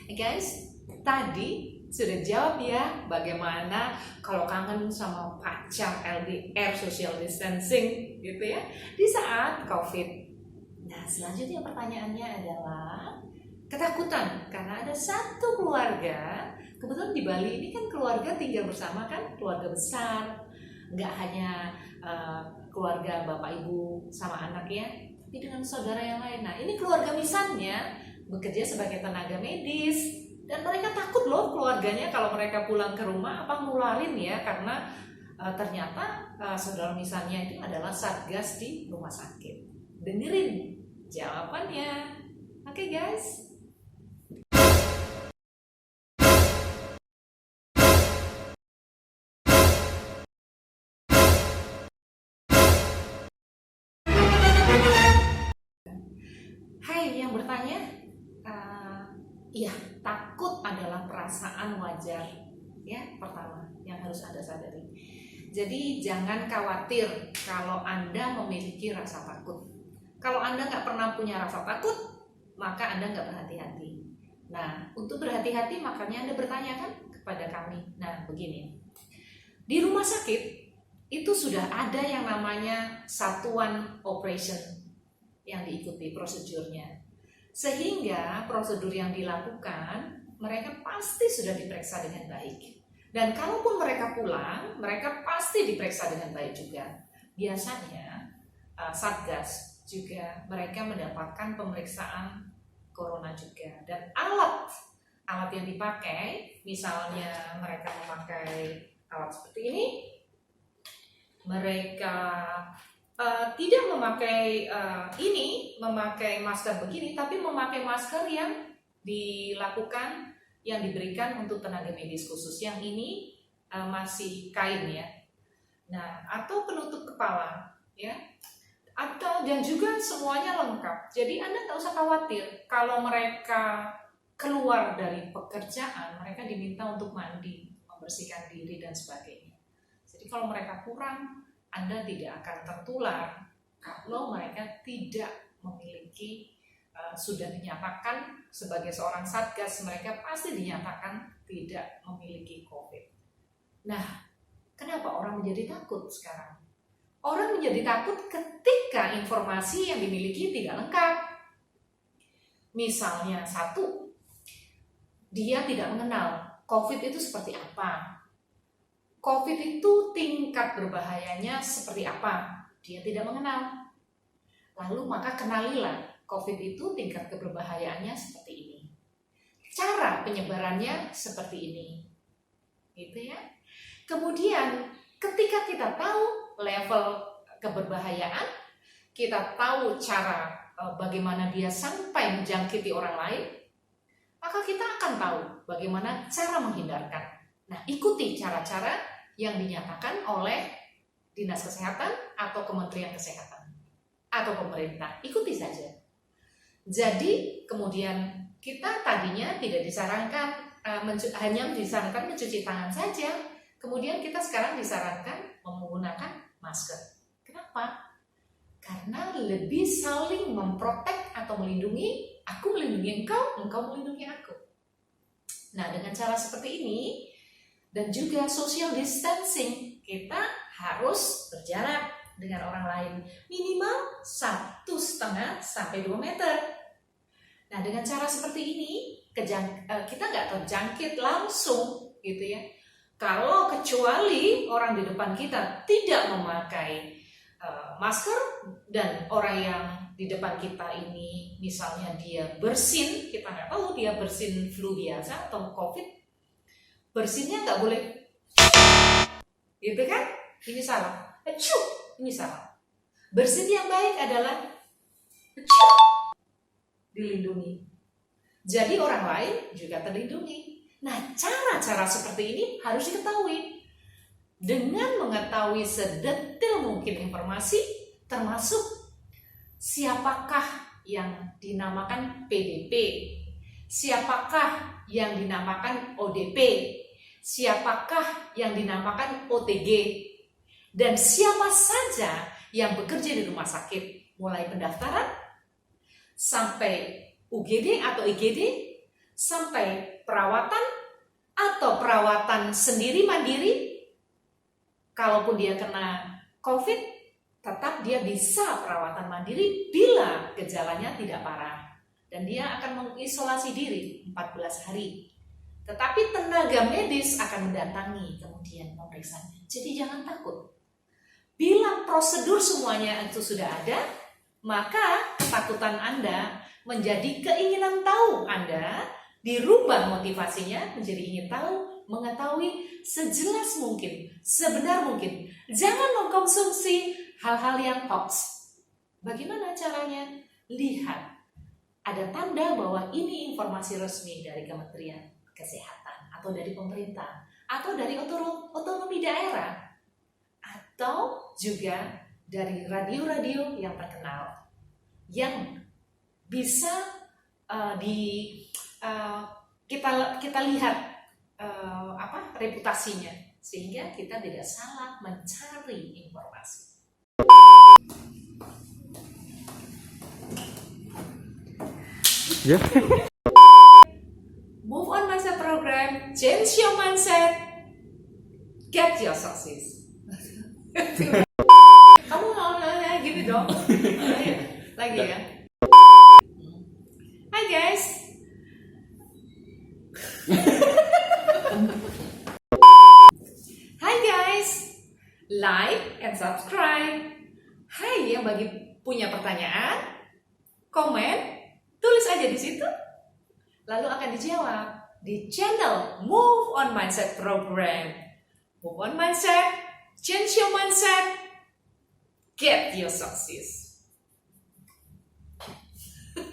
Guys, tadi sudah jawab ya bagaimana kalau kangen sama pacar LDR social distancing gitu ya di saat COVID. Nah, selanjutnya pertanyaannya adalah ketakutan karena ada satu keluarga, kebetulan di Bali ini kan keluarga tinggal bersama kan, keluarga besar, nggak hanya keluarga bapak ibu sama anaknya, tapi dengan saudara yang lain. Nah, ini keluarga misalnya bekerja sebagai tenaga medis dan mereka takut loh keluarganya kalau mereka pulang ke rumah apa nularin ya, karena ternyata saudara misalnya itu adalah satgas di rumah sakit. Dengerin jawabannya. Oke guys. Hai yang bertanya, iya, takut adalah perasaan wajar ya, pertama yang harus Anda sadari. Jadi jangan khawatir kalau Anda memiliki rasa takut. Kalau Anda nggak pernah punya rasa takut, maka Anda nggak berhati-hati. Nah, untuk berhati-hati makanya Anda bertanya kan kepada kami. Nah, begini, di rumah sakit itu sudah ada yang namanya satuan operation yang diikuti prosedurnya. Sehingga prosedur yang dilakukan, mereka pasti sudah diperiksa dengan baik. Dan kalaupun mereka pulang, mereka pasti diperiksa dengan baik juga. Biasanya Satgas juga mereka mendapatkan pemeriksaan corona juga. Dan alat yang dipakai, misalnya mereka memakai alat seperti ini, mereka tidak memakai memakai masker begini, tapi memakai masker yang diberikan untuk tenaga medis khusus. Yang ini masih kain ya. Nah, atau penutup kepala ya. Dan juga semuanya lengkap. Jadi Anda nggak usah khawatir kalau mereka keluar dari pekerjaan, mereka diminta untuk mandi, membersihkan diri dan sebagainya. Jadi kalau mereka kurang, Anda tidak akan tertular kalau mereka tidak memiliki sudah dinyatakan sebagai seorang satgas, mereka pasti dinyatakan tidak memiliki COVID. Nah, kenapa orang menjadi takut sekarang? Orang menjadi takut ketika informasi yang dimiliki tidak lengkap. Misalnya satu, dia tidak mengenal COVID itu seperti apa. COVID itu tingkat berbahayanya seperti apa? Dia tidak mengenal. Lalu maka kenalilah COVID itu tingkat keberbahayaannya seperti ini. Cara penyebarannya seperti ini. Gitu ya. Kemudian ketika kita tahu level keberbahayaan, kita tahu cara bagaimana dia sampai menjangkiti orang lain, maka kita akan tahu bagaimana cara menghindarkan. Nah, ikuti cara-cara yang dinyatakan oleh Dinas Kesehatan atau Kementerian Kesehatan atau pemerintah. Ikuti saja. Jadi, kemudian kita tadinya tidak disarankan, hanya disarankan mencuci tangan saja. Kemudian kita sekarang disarankan menggunakan masker. Kenapa? Karena lebih saling memprotek atau melindungi. Aku melindungi engkau, engkau melindungi aku. Nah, dengan cara seperti ini, dan juga social distancing, kita harus berjarak dengan orang lain minimal 1,5 sampai 2 meter. Nah, dengan cara seperti ini kita nggak terjangkit langsung gitu ya. Kalau kecuali orang di depan kita tidak memakai masker dan orang yang di depan kita ini misalnya dia bersin, kita nggak tahu dia bersin flu biasa atau COVID, bersinnya nggak boleh, gitu kan? Ini salah. Ini salah. Bersin yang baik adalah dilindungi. Jadi orang lain juga terlindungi. Nah, cara-cara seperti ini harus diketahui. Dengan mengetahui sedetil mungkin informasi, termasuk siapakah yang dinamakan PDP, siapakah yang dinamakan ODP, siapakah yang dinamakan OTG, dan siapa saja yang bekerja di rumah sakit, mulai pendaftaran sampai UGD atau IGD, sampai perawatan atau perawatan sendiri mandiri. Kalaupun dia kena COVID, tetap dia bisa perawatan mandiri bila gejalanya tidak parah. Dan dia akan mengisolasi diri 14 hari. Tetapi tenaga medis akan mendatangi kemudian pemeriksanya. Jadi jangan takut. Bila prosedur semuanya itu sudah ada, maka ketakutan Anda menjadi keinginan tahu Anda, dirubah motivasinya menjadi ingin tahu, mengetahui sejelas mungkin, sebenar mungkin. Jangan mengkonsumsi hal-hal yang hoax. Bagaimana caranya? Lihat. Ada tanda bahwa ini informasi resmi dari Kementerian Kesehatan atau dari pemerintah atau dari otonomi daerah atau juga dari radio-radio yang terkenal yang bisa kita lihat reputasinya sehingga kita tidak salah mencari informasi. Yeah. Move on mindset program, change your mindset, get your success. Kamu mau nanya gitu dong? Lagi ya. Hai guys. Hai guys. Like and subscribe. Hai yang bagi punya pertanyaan, komen, tulis aja di situ. Lalu akan dijawab di channel Move on Mindset Program. Move on Mindset, change your mindset, get your success.